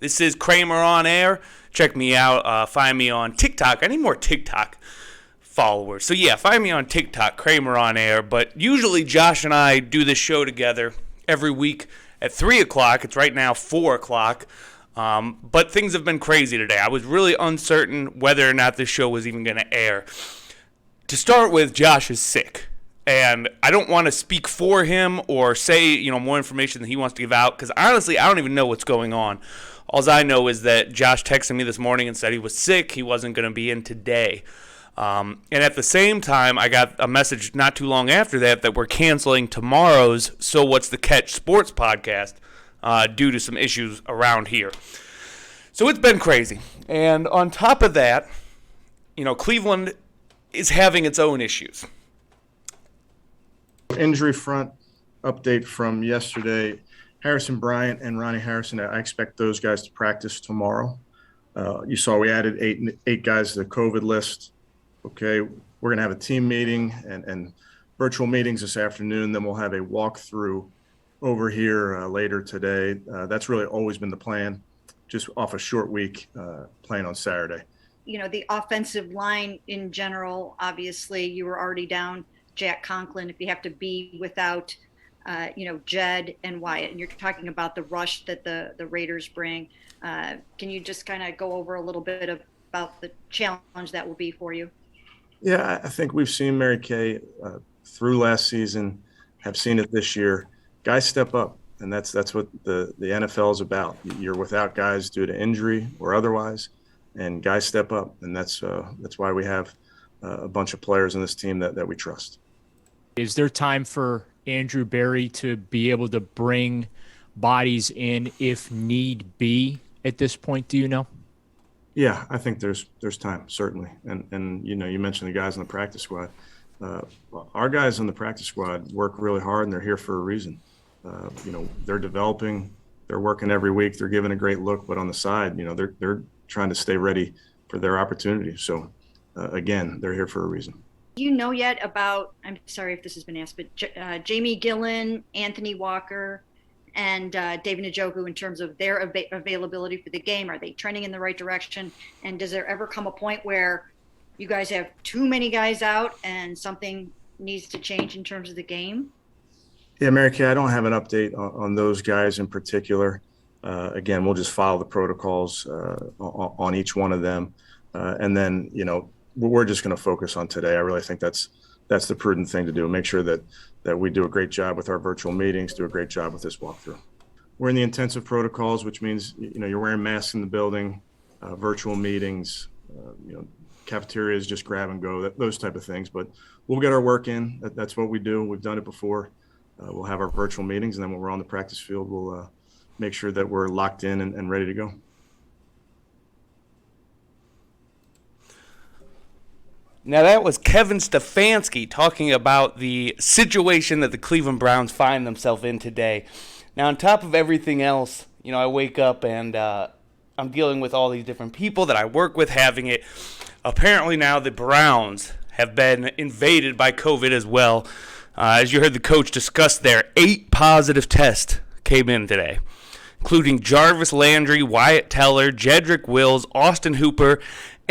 This is Kramer on air. Check me out. Find me on TikTok. I need more TikTok followers. So yeah, find me on TikTok, Kramer on air. But usually Josh and I do this show together every week at 3 o'clock. It's right now 4 o'clock. But things have been crazy today. I was really uncertain whether or not this show was even going to air. To start with, Josh is sick. And I don't want to speak for him or say, more information that he wants to give out, because honestly, I don't even know what's going on. All I know is that Josh texted me this morning and said he was sick. He wasn't going to be in today. And at the same time, I got a message not too long after that we're canceling tomorrow's So What's the Catch sports podcast due to some issues around here. So it's been crazy. And on top of that, Cleveland is having its own issues. Injury front update from yesterday. Harrison Bryant and Ronnie Harrison, I expect those guys to practice tomorrow. You saw we added eight guys to the COVID list. Okay, we're going to have a team meeting and virtual meetings this afternoon. Then we'll have a walkthrough over here later today. That's really always been the plan, just off a short week playing on Saturday. The offensive line in general, obviously you were already down Jack Conklin. If you have to be without, Jed and Wyatt, and you're talking about the rush that the Raiders bring, can you just kind of go over a little bit about the challenge that will be for you? Yeah, I think we've seen Mary Kay through last season, have seen it this year. Guys step up, and that's what the NFL is about. You're without guys due to injury or otherwise, and guys step up, and that's why we have a bunch of players in this team that we trust. Is there time for Andrew Berry to be able to bring bodies in if need be at this point, do you know? Yeah, I think there's time, certainly. And you mentioned the guys on the practice squad. Our guys on the practice squad work really hard, and they're here for a reason. They're developing, they're working every week, they're giving a great look, but on the side, they're trying to stay ready for their opportunity. So again, they're here for a reason. Do you know yet about, I'm sorry if this has been asked, but Jamie Gillen, Anthony Walker, and David Njoku in terms of their availability for the game? Are they trending in the right direction? And does there ever come a point where you guys have too many guys out and something needs to change in terms of the game? Yeah, Mary Kay, I don't have an update on those guys in particular. Again, we'll just follow the protocols on each one of them. And then, we're just going to focus on today. I really think that's the prudent thing to do. Make sure that we do a great job with our virtual meetings, do a great job with this walkthrough. We're in the intensive protocols, which means, you're wearing masks in the building, virtual meetings, cafeterias, just grab and go, those type of things. But we'll get our work in. That's what we do. We've done it before. We'll have our virtual meetings, and then when we're on the practice field, we'll make sure that we're locked in and ready to go. Now that was Kevin Stefanski talking about the situation that the Cleveland Browns find themselves in today. Now on top of everything else, I wake up and I'm dealing with all these different people that I work with having it. Apparently now the Browns have been invaded by COVID as well. As you heard the coach discuss there, 8 positive tests came in today, including Jarvis Landry, Wyatt Teller, Jedrick Wills, Austin Hooper,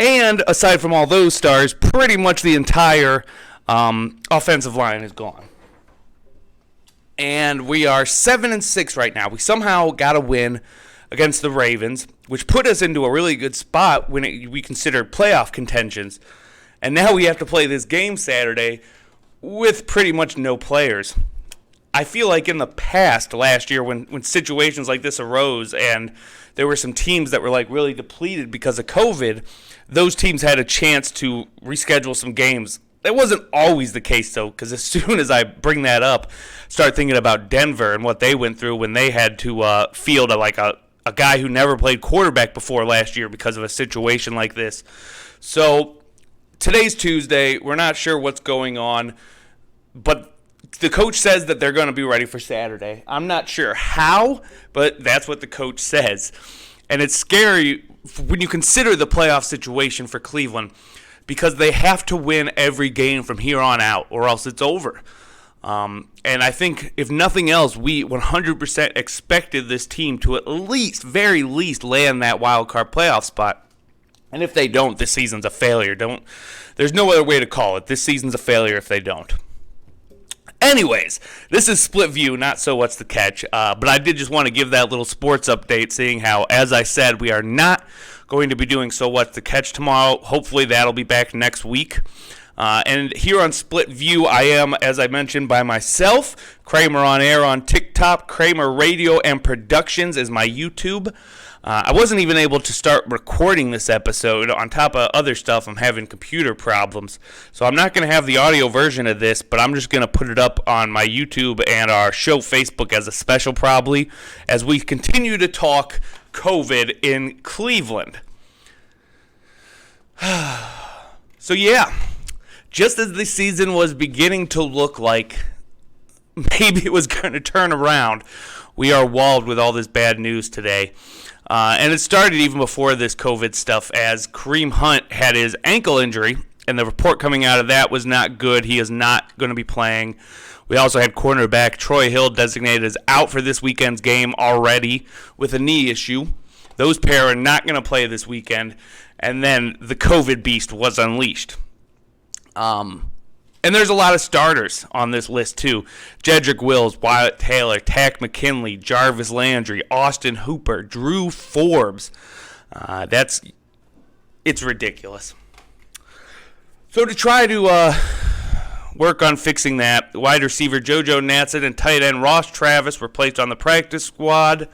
and aside from all those stars, pretty much the entire offensive line is gone. And we are 7-6 right now. We somehow got a win against the Ravens, which put us into a really good spot when we considered playoff contentions. And now we have to play this game Saturday with pretty much no players. I feel like in the past, last year, when situations like this arose and there were some teams that were really depleted because of COVID, those teams had a chance to reschedule some games. That wasn't always the case, though, because as soon as I bring that up, start thinking about Denver and what they went through when they had to field a guy who never played quarterback before last year because of a situation like this. So today's Tuesday. We're not sure what's going on, but the coach says that they're going to be ready for Saturday. I'm not sure how, but that's what the coach says. And it's scary when you consider the playoff situation for Cleveland because they have to win every game from here on out or else it's over. And I think, if nothing else, we 100% expected this team to at least, very least, land that wild card playoff spot. And if they don't, this season's a failure. There's no other way to call it. This season's a failure if they don't. Anyways, this is Split View, not So What's the Catch. But I did just want to give that little sports update, seeing how, as I said, we are not going to be doing So What's the Catch tomorrow. Hopefully that'll be back next week. And here on Split View, I am, as I mentioned, by myself. Kramer on air on TikTok. Kramer Radio and Productions is my YouTube. I wasn't even able to start recording this episode. On top of other stuff, I'm having computer problems. So I'm not going to have the audio version of this, but I'm just going to put it up on my YouTube and our show Facebook as a special, probably, as we continue to talk COVID in Cleveland. So yeah, just as the season was beginning to look like maybe it was going to turn around, we are walled with all this bad news today. And it started even before this COVID stuff, as Kareem Hunt had his ankle injury, and the report coming out of that was not good. He is not going to be playing. We also had cornerback Troy Hill designated as out for this weekend's game already with a knee issue. Those pair are not going to play this weekend. And then the COVID beast was unleashed. And there's a lot of starters on this list, too. Jedrick Wills, Wyatt Taylor, Tack McKinley, Jarvis Landry, Austin Hooper, Drew Forbes. It's ridiculous. So to try to work on fixing that, wide receiver JoJo Natson and tight end Ross Travis were placed on the practice squad.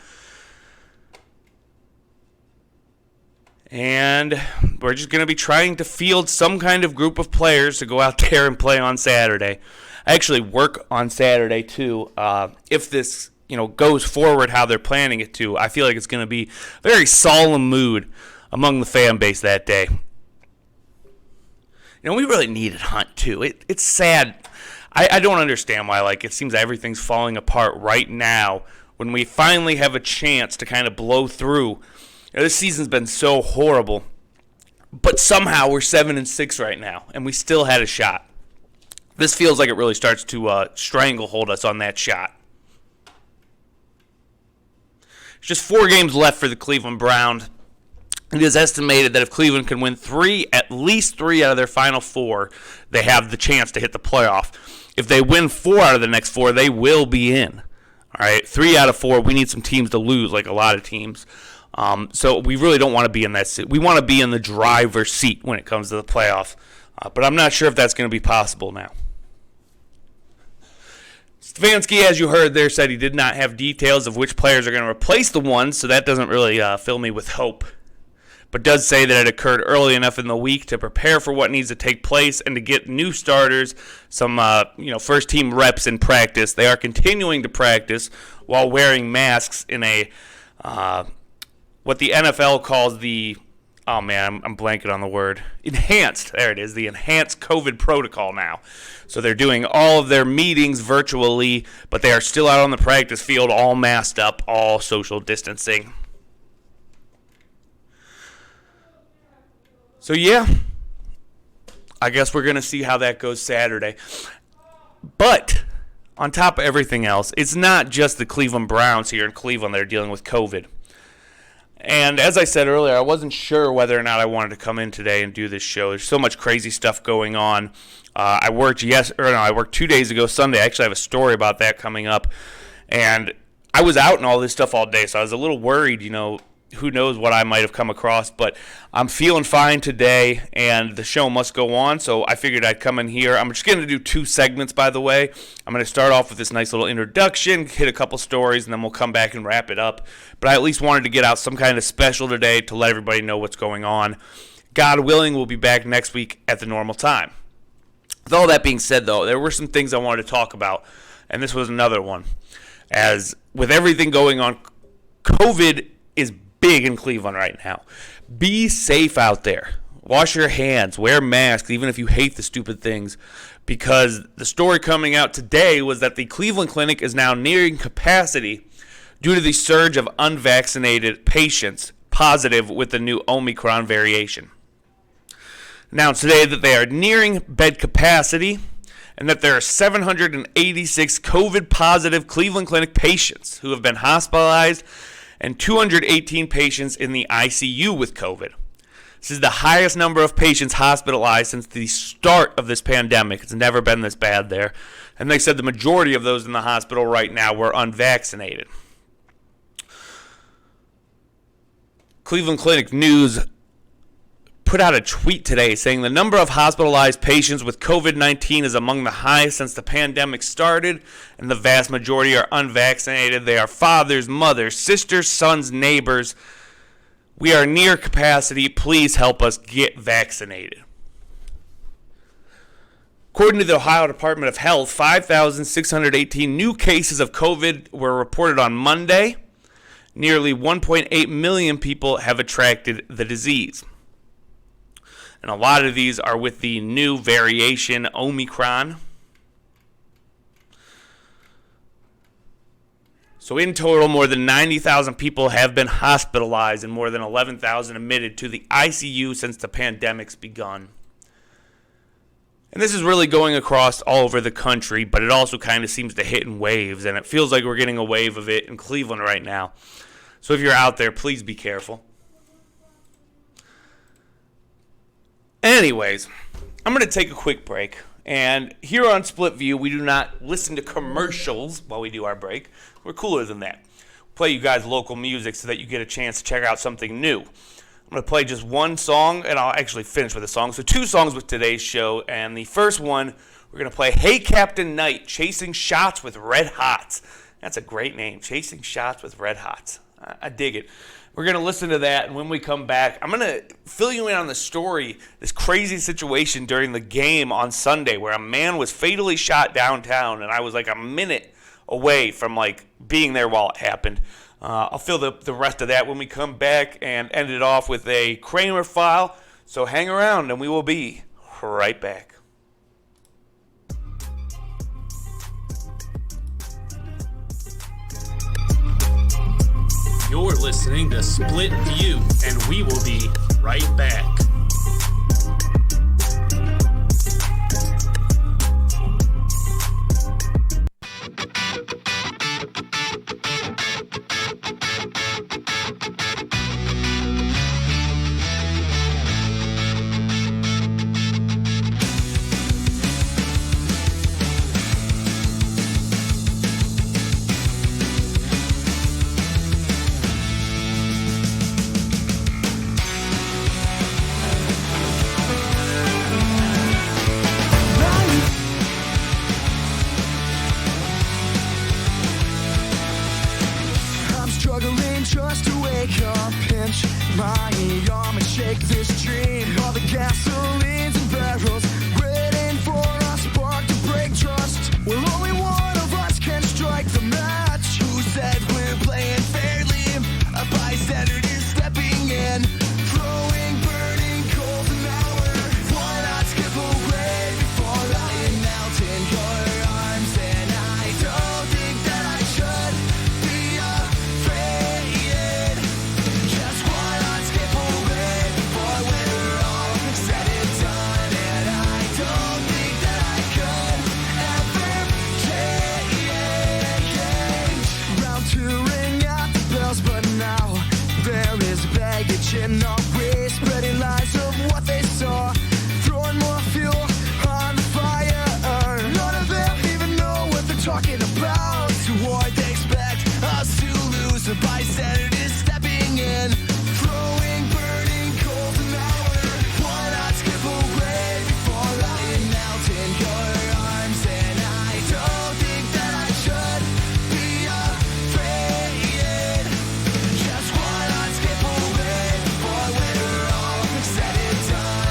And we're just going to be trying to field some kind of group of players to go out there and play on Saturday. I actually work on Saturday, too. If this, goes forward how they're planning it to, I feel like it's going to be a very solemn mood among the fan base that day. We really needed Hunt, too. It's sad. I don't understand why, it seems everything's falling apart right now when we finally have a chance to kind of blow through. This season's been so horrible, but somehow we're 7-6 right now, and we still had a shot. This feels like it really starts to stranglehold us on that shot. There's just 4 games left for the Cleveland Browns. It is estimated that if Cleveland can win at least 3 out of their final 4, they have the chance to hit the playoff. If they win 4 out of the next 4, they will be in. All right, 3 out of 4, we need some teams to lose, like a lot of teams. So we really don't want to be in that seat. We want to be in the driver's seat when it comes to the playoffs. But I'm not sure if that's going to be possible now. Stefanski, as you heard there, said he did not have details of which players are going to replace the ones, so that doesn't really fill me with hope. But does say that it occurred early enough in the week to prepare for what needs to take place and to get new starters some first-team reps in practice. They are continuing to practice while wearing masks in a what the NFL calls the, I'm blanking on the word, enhanced, there it is, the enhanced COVID protocol now. So they're doing all of their meetings virtually, but they are still out on the practice field, all masked up, all social distancing. So yeah, I guess we're going to see how that goes Saturday. But on top of everything else, it's not just the Cleveland Browns here in Cleveland that are dealing with COVID. And as I said earlier, I wasn't sure whether or not I wanted to come in today and do this show. There's so much crazy stuff going on. I worked 2 days ago, Sunday. I actually have a story about that coming up. And I was out and all this stuff all day, so I was a little worried, who knows what I might have come across. But I'm feeling fine today, and the show must go on, so I figured I'd come in here. I'm just going to do 2 segments, by the way. I'm going to start off with this nice little introduction, hit a couple stories, and then we'll come back and wrap it up. But I at least wanted to get out some kind of special today to let everybody know what's going on. God willing, we'll be back next week at the normal time. With all that being said, though, there were some things I wanted to talk about, and this was another one. As with everything going on, COVID is big in Cleveland right now. Be safe out there. Wash your hands. Wear masks, even if you hate the stupid things. Because the story coming out today was that the Cleveland Clinic is now nearing capacity due to the surge of unvaccinated patients positive with the new Omicron variation. Announced today that they are nearing bed capacity and that there are 786 COVID-positive Cleveland Clinic patients who have been hospitalized and 218 patients in the ICU with COVID. This is the highest number of patients hospitalized since the start of this pandemic. It's never been this bad there. And they said the majority of those in the hospital right now were unvaccinated. Cleveland Clinic News put out a tweet today saying the number of hospitalized patients with COVID-19 is among the highest since the pandemic started, and the vast majority are unvaccinated. They are fathers, mothers, sisters, sons, neighbors. We are near capacity. Please help us get vaccinated. According to the Ohio Department of Health, 5,618 new cases of COVID were reported on Monday. Nearly 1.8 million people have attracted the disease. And a lot of these are with the new variation, Omicron. So in total, more than 90,000 people have been hospitalized and more than 11,000 admitted to the ICU since the pandemic's begun. And this is really going across all over the country, but it also kind of seems to hit in waves, and it feels like we're getting a wave of it in Cleveland right now. So if you're out there, please be careful. Anyways, I'm going to take a quick break. And here on Split View, we do not listen to commercials while we do our break. We're cooler than that. We'll play you guys local music so that you get a chance to check out something new. I'm going to play just one song, and I'll actually finish with a song. So 2 songs with today's show. And the first one, we're going to play Hey Captain Knight, Chasing Shots with Red Hots. That's a great name, Chasing Shots with Red Hots. I dig it. We're going to listen to that, and when we come back, I'm going to fill you in on the story, this crazy situation during the game on Sunday where a man was fatally shot downtown, and I was like a minute away from being there while it happened. I'll fill the rest of that when we come back and end it off with a Kramer file. So hang around, and we will be right back. You're listening to Split View, and we will be right back. Just to wake up, pinch my arm and shake this dream. All the gasolines and barrels waiting for a spark to break trust. Well, only one of us can strike the match. Who said we're playing fairly? A bystander is stepping in, throwing burning coals an hour. Why not skip away before I melt in your arms? And I don't think that I should be afraid. In our way, spreading lies of what they saw, throwing more fuel on the fire. None of them even know what they're talking about. So what they expect us to lose? A bystander is stepping in, throwing burning coals an hour. Why not skip away before I melt in your arms? And I don't think that I should be afraid. Just why not skip away? We're all said and done.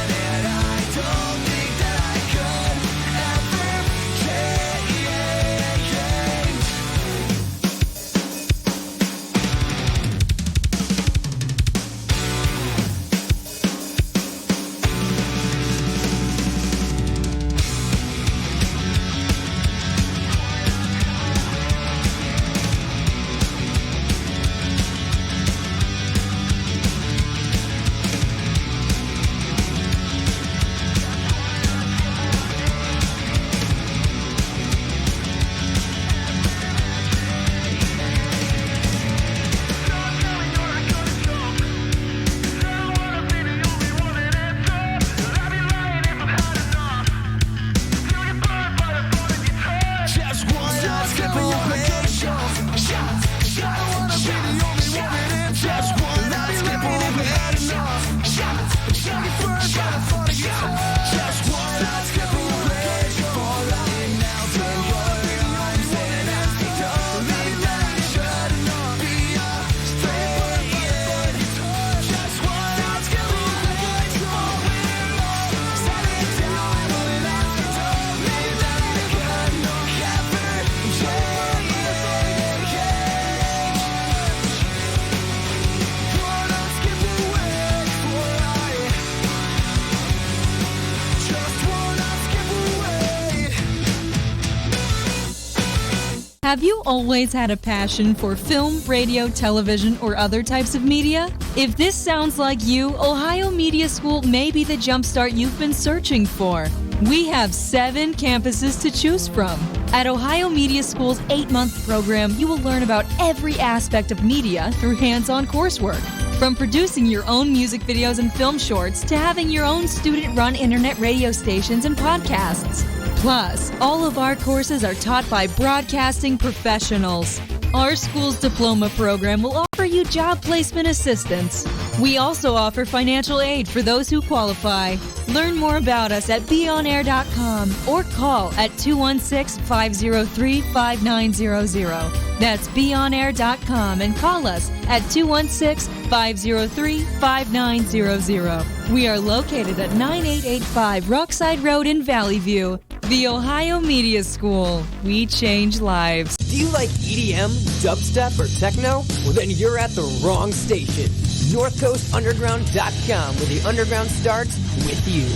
Have you always had a passion for film, radio, television, or other types of media? If this sounds like you, Ohio Media School may be the jumpstart you've been searching for. We have 7 campuses to choose from. At Ohio Media School's 8-month program, you will learn about every aspect of media through hands-on coursework. From producing your own music videos and film shorts to having your own student-run internet radio stations and podcasts. Plus, all of our courses are taught by broadcasting professionals. Our school's diploma program will offer you job placement assistance. We also offer financial aid for those who qualify. Learn more about us at beonair.com or call at 216-503-5900. That's beonair.com and call us at 216-503-5900. We are located at 9885 Rockside Road in Valley View. The Ohio Media School. We change lives. Do you like EDM, dubstep, or techno? Well, then you're at the wrong station. NorthCoastUnderground.com, where the underground starts with you.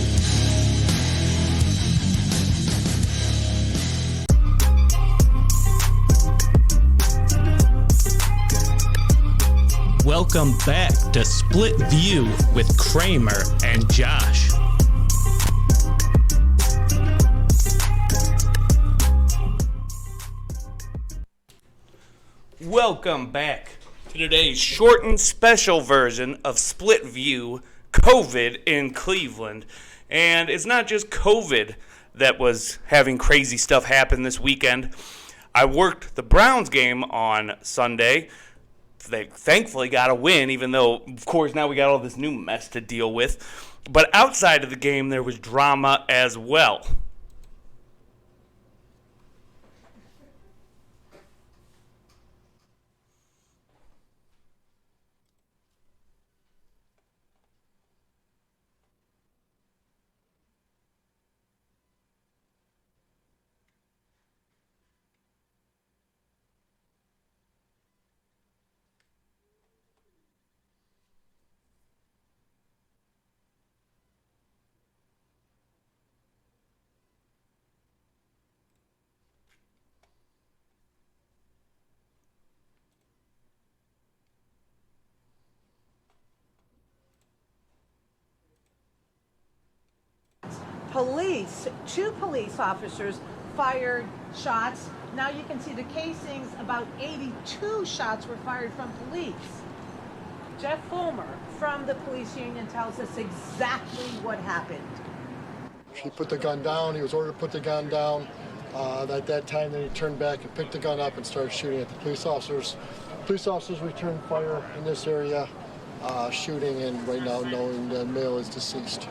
Welcome back to Split View with Kramer and Josh. Welcome back to today's shortened special version of Split View, COVID in Cleveland. And it's not just COVID that was having crazy stuff happen this weekend. I worked the Browns game on Sunday. They thankfully got a win, even though, of course, now we got all this new mess to deal with. But outside of the game, there was drama as well. Two police officers fired shots. Now you can see the casings, about 82 shots were fired from police. Jeff Fulmer from the police union tells us exactly what happened. He put the gun down, he was ordered to put the gun down. At that time, then he turned back and picked the gun up and started shooting at the police officers. Police officers returned fire in this area, shooting, and right now knowing the male is deceased.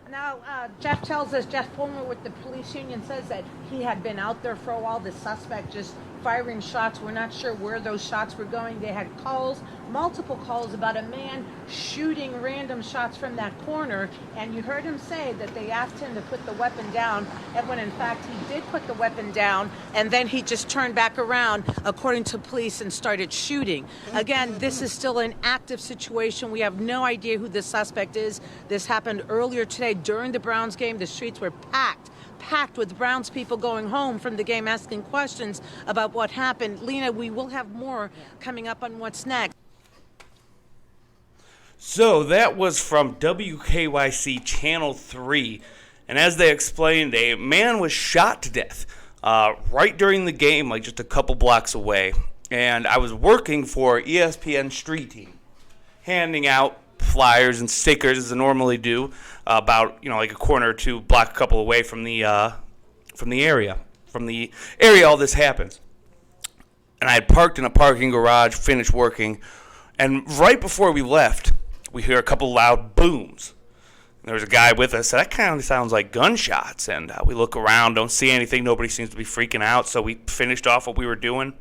Now, Jeff Fulmer with the police union says that he had been out there for a while. The suspect just firing shots. We're not sure where those shots were going. They had multiple calls about a man shooting random shots from that corner. And you heard him say that they asked him to put the weapon down. And when in fact he did put the weapon down, and then he just turned back around, according to police, and started shooting. Again, this is still an active situation. We have no idea who the suspect is. This happened earlier today during the Browns game. The streets were packed with Browns people going home from the game, asking questions about what happened. Lena, we will have more coming up on what's next. So that was from WKYC Channel 3. And as they explained, a man was shot to death right during the game, like just a couple blocks away. And I was working for ESPN Street Team, handing out flyers and stickers as I normally do, about like a corner or two block, a couple away from the area all this happens. And I had parked in a parking garage, finished working, and right before we left, we hear a couple loud booms. And there was a guy with us, and that kind of sounds like gunshots. And we look around, don't see anything. Nobody seems to be freaking out, so we finished off what we were doing.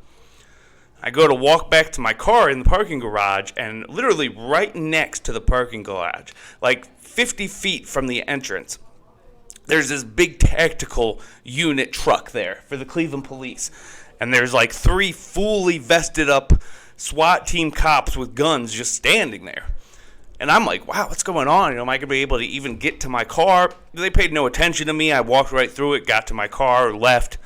I go to walk back to my car in the parking garage, and literally right next to the parking garage, like 50 feet from the entrance, there's this big tactical unit truck there for the Cleveland police. And there's like 3 fully vested up SWAT team cops with guns just standing there. And I'm like, wow, what's going on? Am I going to be able to even get to my car? They paid no attention to me. I walked right through it, got to my car, left.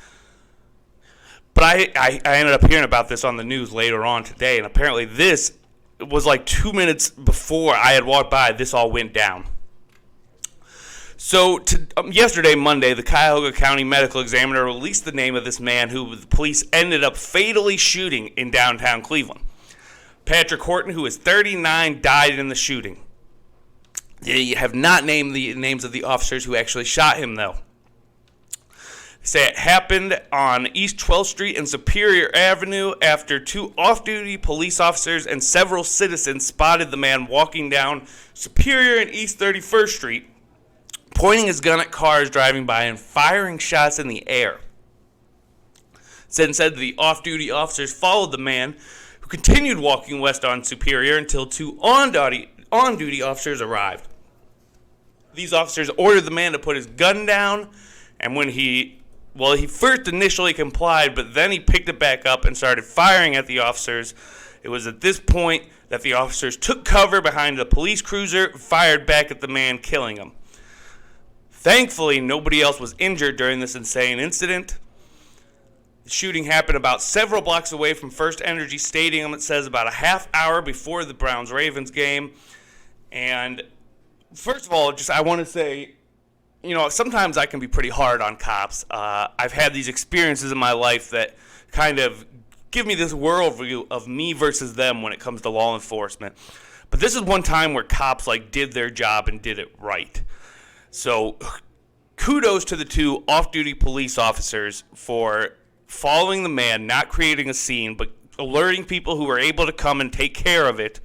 But I ended up hearing about this on the news later on today, and apparently this was like 2 minutes before I had walked by, this all went down. So yesterday, Monday, the Cuyahoga County Medical Examiner released the name of this man who the police ended up fatally shooting in downtown Cleveland. Patrick Horton, who is 39, died in the shooting. They have not named the names of the officers who actually shot him, though. They say it happened on East 12th Street and Superior Avenue after 2 off-duty police officers and several citizens spotted the man walking down Superior and East 31st Street, pointing his gun at cars driving by and firing shots in the air. Said the off-duty officers followed the man, who continued walking west on Superior until 2 on-duty officers arrived. These officers ordered the man to put his gun down, and when he first initially complied, but then he picked it back up and started firing at the officers. It was at this point that the officers took cover behind a police cruiser, fired back at the man, killing him. Thankfully, nobody else was injured during this insane incident. The shooting happened about several blocks away from First Energy Stadium, it says about a half hour before the Browns-Ravens game. And first of all, I want to say, sometimes I can be pretty hard on cops. I've had these experiences in my life that kind of give me this worldview of me versus them when it comes to law enforcement. But this is one time where cops did their job and did it right. So kudos to the 2 off-duty police officers for following the man, not creating a scene, but alerting people who were able to come and take care of it,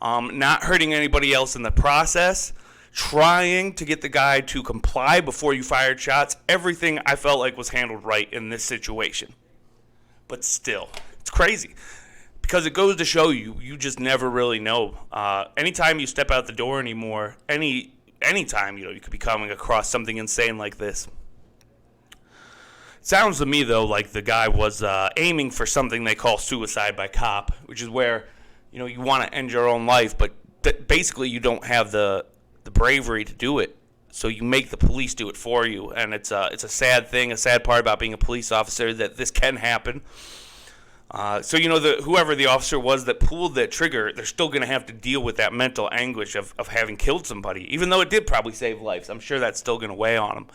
not hurting anybody else in the process, trying to get the guy to comply before you fired shots. Everything I felt like was handled right in this situation. But still, it's crazy. Because it goes to show you just never really know. Anytime you step out the door anymore, anytime, you could be coming across something insane like this. Sounds to me, though, like the guy was aiming for something they call suicide by cop, which is where, you want to end your own life, but basically you don't have the bravery to do it, so you make the police do it for you. And it's a sad thing, a sad part about being a police officer, that this can happen. So whoever the officer was that pulled that trigger, they're still going to have to deal with that mental anguish of having killed somebody, even though it did probably save lives. I'm sure that's still going to weigh on them.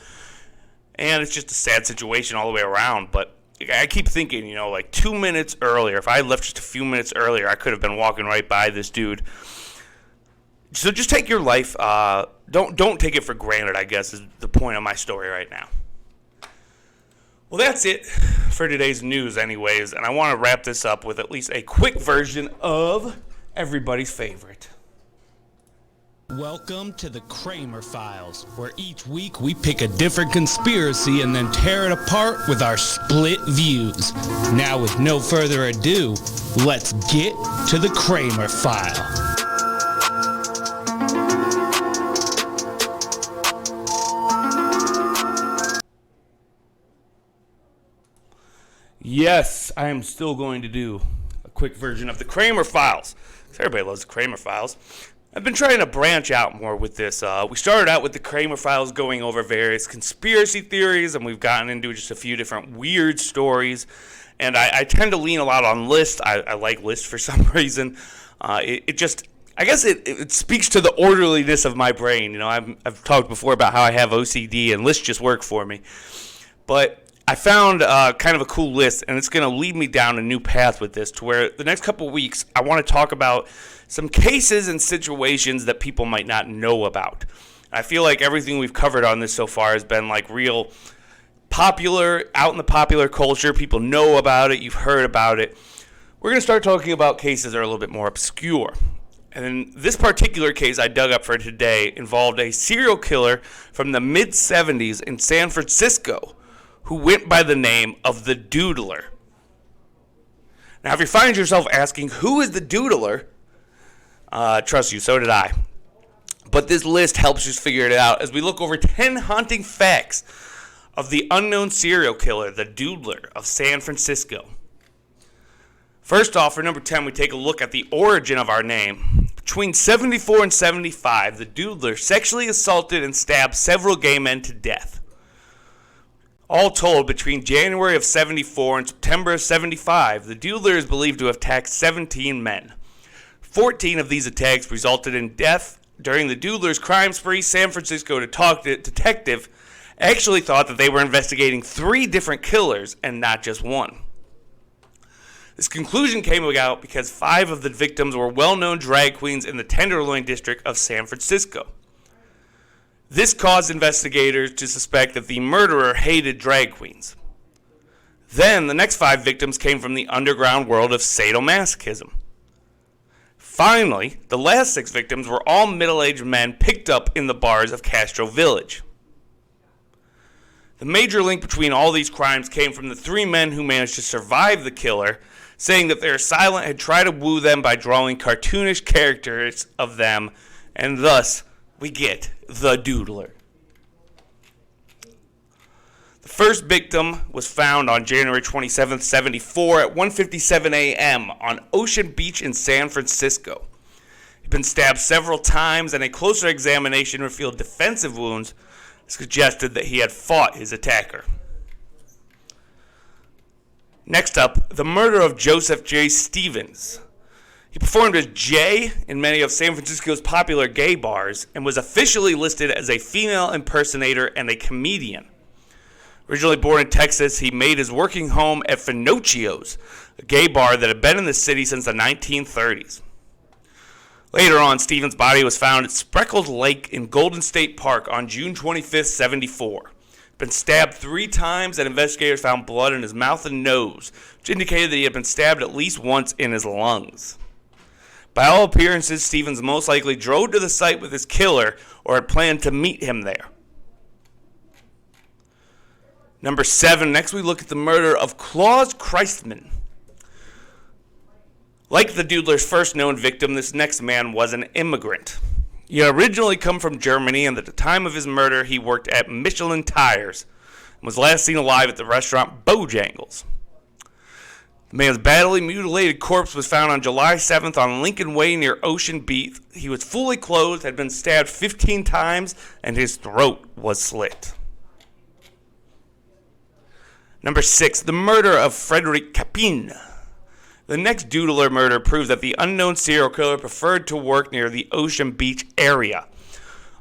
And it's just a sad situation all the way around. But I keep thinking, 2 minutes earlier, if I left just a few minutes earlier, I could have been walking right by this dude. So just take your life. Don't take it for granted, I guess, is the point of my story right now. Well, that's it for today's news anyways, and I want to wrap this up with at least a quick version of everybody's favorite. Welcome to the Kramer Files, where each week we pick a different conspiracy and then tear it apart with our split views. Now, with no further ado, let's get to the Kramer File. Yes, I am still going to do a quick version of the Kramer Files. Everybody loves the Kramer Files. I've been trying to branch out more with this. We started out with the Kramer Files going over various conspiracy theories, and we've gotten into just a few different weird stories. And I tend to lean a lot on lists. I like lists for some reason. I guess it speaks to the orderliness of my brain. I've talked before about how I have OCD, and lists just work for me. But I found kind of a cool list, and it's going to lead me down a new path with this, to where the next couple of weeks I want to talk about some cases and situations that people might not know about. I feel like everything we've covered on this so far has been real popular, out in the popular culture. People know about it. You've heard about it. We're going to start talking about cases that are a little bit more obscure. And in this particular case I dug up for today involved a serial killer from the mid-'70s in San Francisco who went by the name of the Doodler. Now, if you find yourself asking, who is the Doodler? Trust you, so did I. But this list helps you figure it out as we look over 10 haunting facts of the unknown serial killer, the Doodler of San Francisco. First off, for number 10, we take a look at the origin of our name. Between 74 and 75, the Doodler sexually assaulted and stabbed several gay men to death. All told, between January of 74 and September of 75, the Doodler is believed to have attacked 17 men. 14 of these attacks resulted in death. During the Doodler's crime spree, San Francisco detective actually thought that they were investigating 3 different killers and not just one. This conclusion came about because 5 of the victims were well-known drag queens in the Tenderloin district of San Francisco. This caused investigators to suspect that the murderer hated drag queens. Then, the next 5 victims came from the underground world of sadomasochism. Finally, the last 6 victims were all middle-aged men picked up in the bars of Castro Village. The major link between all these crimes came from the 3 men who managed to survive the killer, saying that their assailant had tried to woo them by drawing cartoonish characters of them, and thus we get the Doodler. The first victim was found on January 27, 74 at 1:57 a.m. on Ocean Beach in San Francisco. He'd been stabbed several times, and a closer examination revealed defensive wounds suggested that he had fought his attacker. Next up, the murder of Joseph J. Stevens. He performed as Jay in many of San Francisco's popular gay bars and was officially listed as a female impersonator and a comedian. Originally born in Texas, he made his working home at Finocchio's, a gay bar that had been in the city since the 1930s. Later on, Stevens' body was found at Spreckles Lake in Golden State Park on June 25, 74. Been stabbed 3 times, and investigators found blood in his mouth and nose, which indicated that he had been stabbed at least once in his lungs. By all appearances, Stevens most likely drove to the site with his killer or had planned to meet him there. Number 7, next we look at the murder of Claus Christman. Like the Doodler's first known victim, this next man was an immigrant. He had originally come from Germany, and at the time of his murder, he worked at Michelin Tires and was last seen alive at the restaurant Bojangles. The man's badly mutilated corpse was found on July 7th on Lincoln Way near Ocean Beach. He was fully clothed, had been stabbed 15 times, and his throat was slit. Number 6, the murder of Frederick Cappine. The next Doodler murder proves that the unknown serial killer preferred to work near the Ocean Beach area.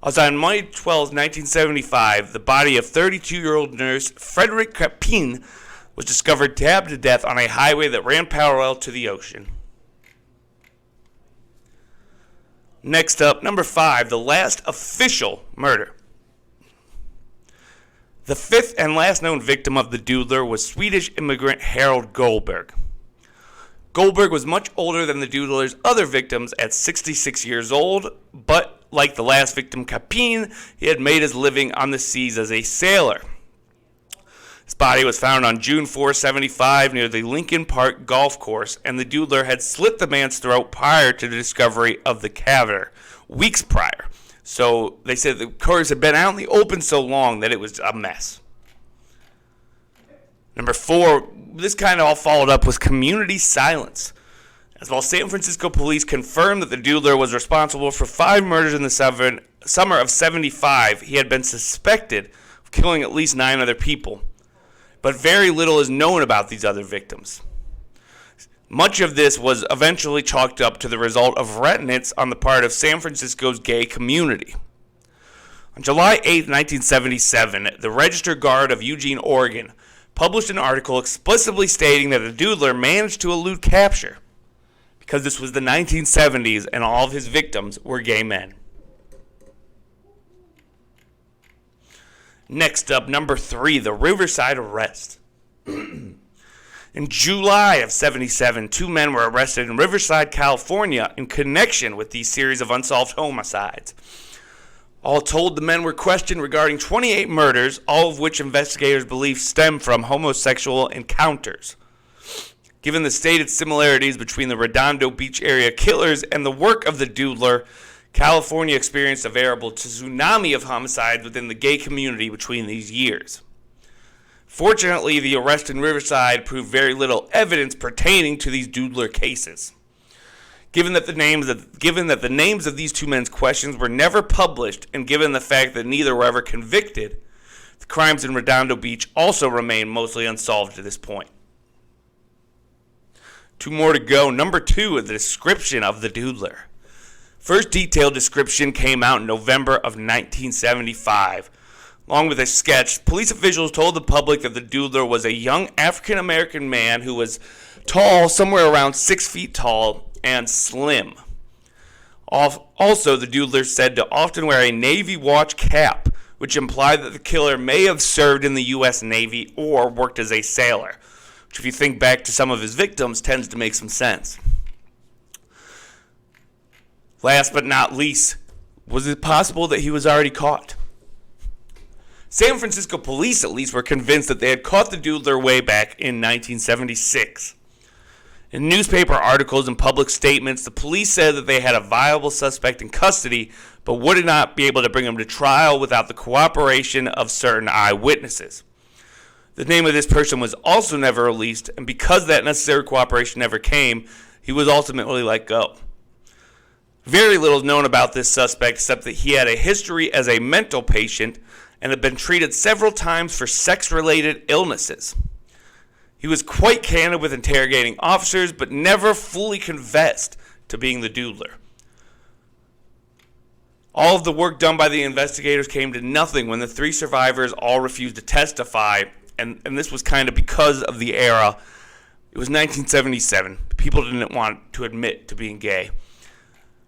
As on May 12, 1975, the body of 32-year-old nurse Frederick Cappine was discovered stabbed to death on a highway that ran parallel to the ocean. Next up, number 5, the last official murder. The 5th and last known victim of the Doodler was Swedish immigrant Harold Goldberg. Goldberg was much older than the Doodler's other victims at 66 years old, but like the last victim, Cappine, he had made his living on the seas as a sailor. His body was found on June 4, 75 near the Lincoln Park golf course, and the Doodler had slit the man's throat prior to the discovery of the cadaver, weeks prior. So they said the corpse had been out in the open so long that it was a mess. Number 4, this kind of all followed up with community silence. As while San Francisco police confirmed that the Doodler was responsible for 5 murders in the summer of 75, he had been suspected of killing at least 9 other people. But very little is known about these other victims. Much of this was eventually chalked up to the result of reticence on the part of San Francisco's gay community. On July 8, 1977, the Register Guard of Eugene, Oregon, published an article explicitly stating that the Doodler managed to elude capture because this was the 1970s and all of his victims were gay men. Next up, number 3, the Riverside Arrest. In July of 77, 2 men were arrested in Riverside, California in connection with these series of unsolved homicides. All told, the men were questioned regarding 28 murders, all of which investigators believe stem from homosexual encounters. Given the stated similarities between the Redondo Beach area killers and the work of the Doodler, California experienced a veritable tsunami of homicides within the gay community between these years. Fortunately, the arrest in Riverside proved very little evidence pertaining to these Doodler cases. Given that the names of these 2 men's questions were never published, and given the fact that neither were ever convicted, The crimes in Redondo Beach also remain mostly unsolved to this point. 2 more to go. Number 2 is the description of the Doodler. First detailed description came out in November of 1975. Along with a sketch, police officials told the public that the Doodler was a young African-American man who was tall, somewhere around 6 feet tall, and slim. Also, the Doodler said to often wear a Navy watch cap, which implied that the killer may have served in the U.S. Navy or worked as a sailor, which if you think back to some of his victims, tends to make some sense. Last but not least, was it possible that he was already caught? San Francisco police, at least, were convinced that they had caught the Doodler way back in 1976. In newspaper articles and public statements, the police said that they had a viable suspect in custody, but would not be able to bring him to trial without the cooperation of certain eyewitnesses. The name of this person was also never released, and because that necessary cooperation never came, he was ultimately let go. Very little is known about this suspect except that he had a history as a mental patient and had been treated several times for sex-related illnesses. He was quite candid with interrogating officers, but never fully confessed to being the Doodler. All of the work done by the investigators came to nothing when the 3 survivors all refused to testify, and this was kind of because of the era. It was 1977. People didn't want to admit to being gay.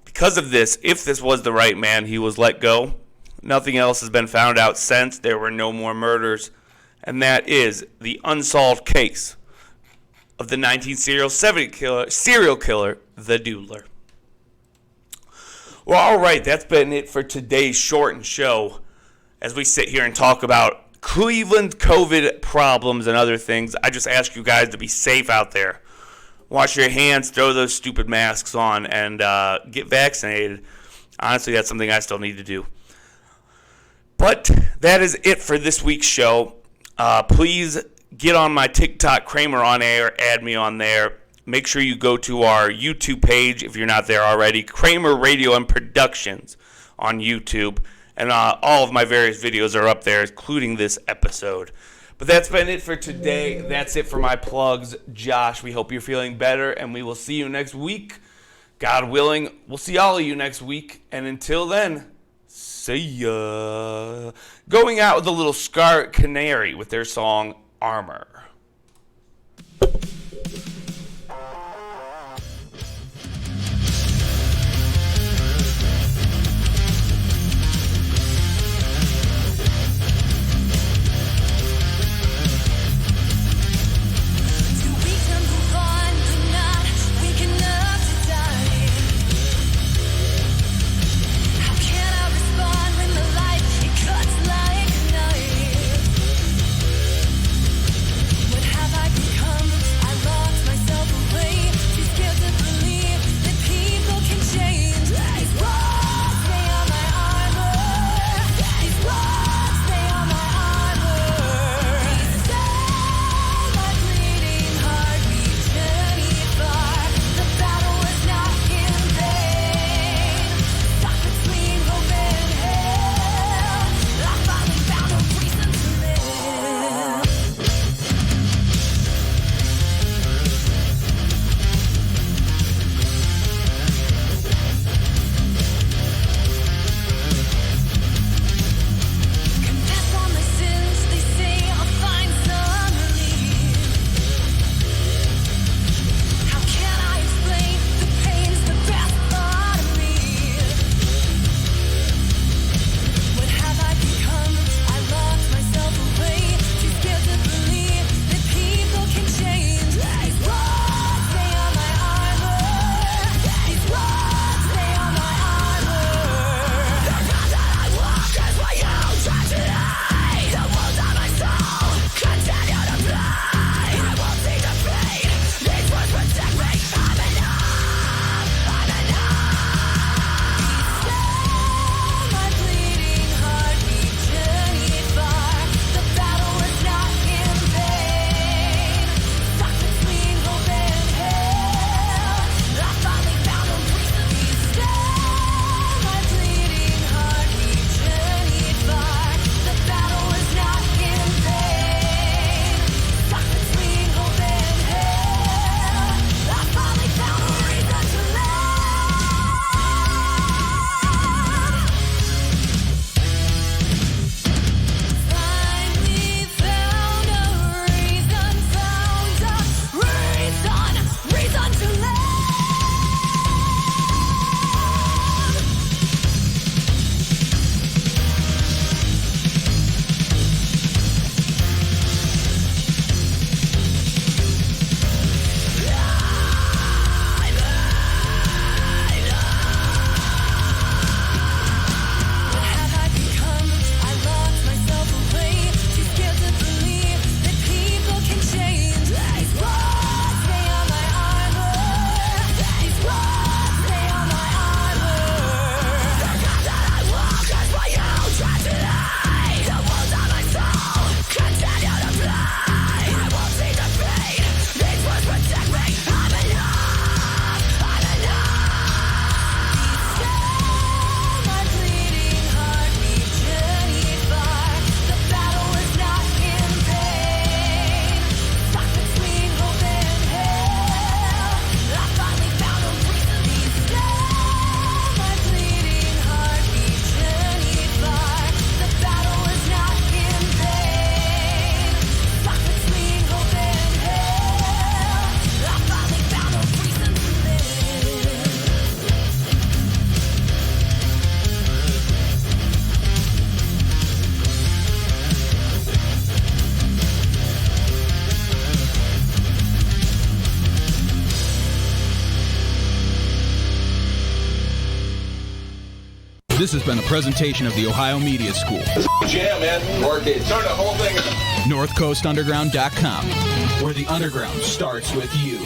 Because of this, if this was the right man, he was let go. Nothing else has been found out since. There were no more murders. And that is the unsolved case of the 1970 serial killer, the Doodler. Well, all right, that's been it for today's shortened show as we sit here and talk about Cleveland COVID problems and other things. I just ask you guys to be safe out there. Wash your hands, throw those stupid masks on, and get vaccinated. Honestly, that's something I still need to do. But that is it for this week's show. Please get on my TikTok, Kramer on Air, add me on there. Make sure you go to our YouTube page if you're not there already, Kramer Radio and Productions on YouTube. And all of my various videos are up there, including this episode. But that's been it for today. That's it for my plugs. Josh, we hope you're feeling better, and we will see you next week. God willing, we'll see all of you next week. And until then, see ya. Going out with a little Scarlet Canary with their song, Armor. This has been a presentation of the Ohio Media School. Jam, man. Work it. Turn the whole thing. NorthCoastUnderground.com, where the underground starts with you.